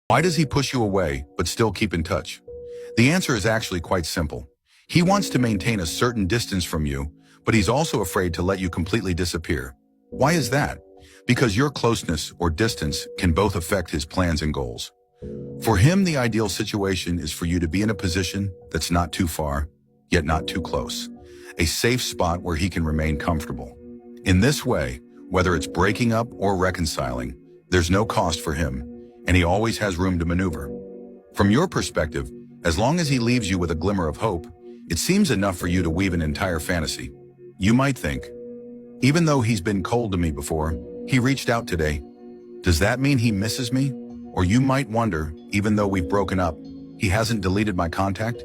Why does he push you away but still keep in touch? The answer is actually quite simple. He wants to maintain a certain distance from you, but he's also afraid to let you completely disappear. Why is that? Because your closeness or distance can both affect his plans and goals. For him, the ideal situation is for you to be in a position that's not too far, yet not too close. A safe spot where he can remain comfortable. In this way, whether it's breaking up or reconciling, there's no cost for him, and he always has room to maneuver. From your perspective, as long as he leaves you with a glimmer of hope, it seems enough for you to weave an entire fantasy. You might think, even though he's been cold to me before, he reached out today. Does that mean he misses me? Or you might wonder, even though we've broken up, he hasn't deleted my contact?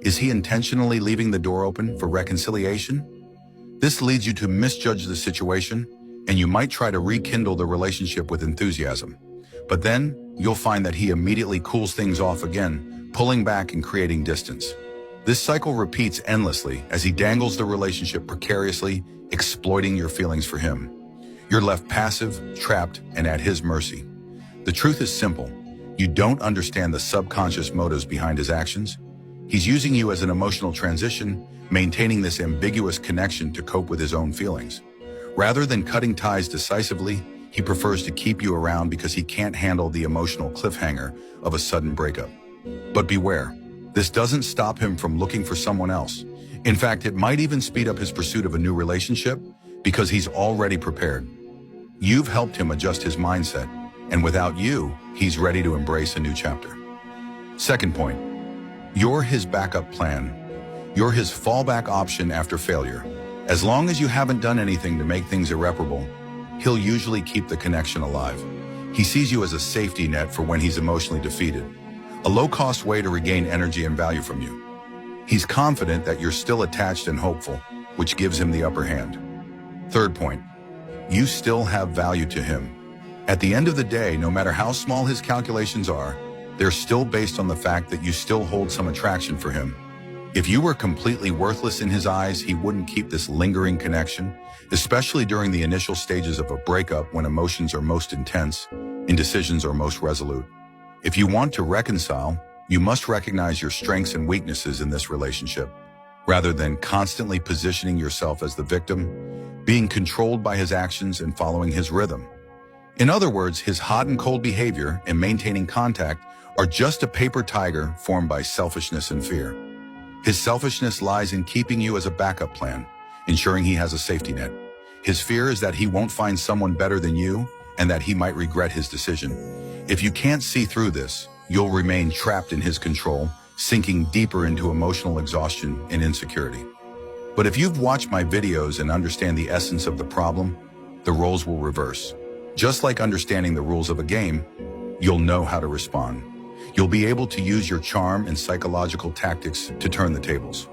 Is he intentionally leaving the door open for reconciliation? This leads you to misjudge the situation, and you might try to rekindle the relationship with enthusiasm. But then, you'll find that he immediately cools things off again, pulling back and creating distance. This cycle repeats endlessly as he dangles the relationship precariously, exploiting your feelings for him. You're left passive, trapped, and at his mercy. The truth is simple. You don't understand the subconscious motives behind his actions. He's using you as an emotional transition, maintaining this ambiguous connection to cope with his own feelings. Rather than cutting ties decisively, he prefers to keep you around because he can't handle the emotional cliffhanger of a sudden breakup. But beware, this doesn't stop him from looking for someone else. In fact, it might even speed up his pursuit of a new relationship because he's already prepared. You've helped him adjust his mindset, and without you, he's ready to embrace a new chapter. Second point, you're his backup plan. You're his fallback option after failure. As long as you haven't done anything to make things irreparable, he'll usually keep the connection alive. He sees you as a safety net for when he's emotionally defeated, a low-cost way to regain energy and value from you. He's confident that you're still attached and hopeful, which gives him the upper hand. Third point, you still have value to him. At the end of the day, no matter how small his calculations are, they're still based on the fact that you still hold some attraction for him. If you were completely worthless in his eyes, he wouldn't keep this lingering connection, especially during the initial stages of a breakup when emotions are most intense and decisions are most resolute. If you want to reconcile, you must recognize your strengths and weaknesses in this relationship, rather than constantly positioning yourself as the victim, being controlled by his actions and following his rhythm. In other words, his hot and cold behavior and maintaining contact are just a paper tiger formed by selfishness and fear. His selfishness lies in keeping you as a backup plan, ensuring he has a safety net. His fear is that he won't find someone better than you and that he might regret his decision. If you can't see through this, you'll remain trapped in his control, sinking deeper into emotional exhaustion and insecurity. But if you've watched my videos and understand the essence of the problem, the roles will reverse. Just like understanding the rules of a game, you'll know how to respond. You'll be able to use your charm and psychological tactics to turn the tables.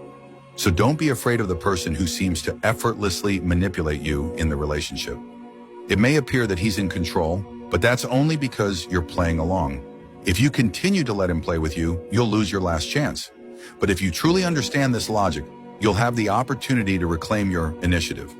So don't be afraid of the person who seems to effortlessly manipulate you in the relationship. It may appear that he's in control, but that's only because you're playing along. If you continue to let him play with you, you'll lose your last chance. But if you truly understand this logic, you'll have the opportunity to reclaim your initiative.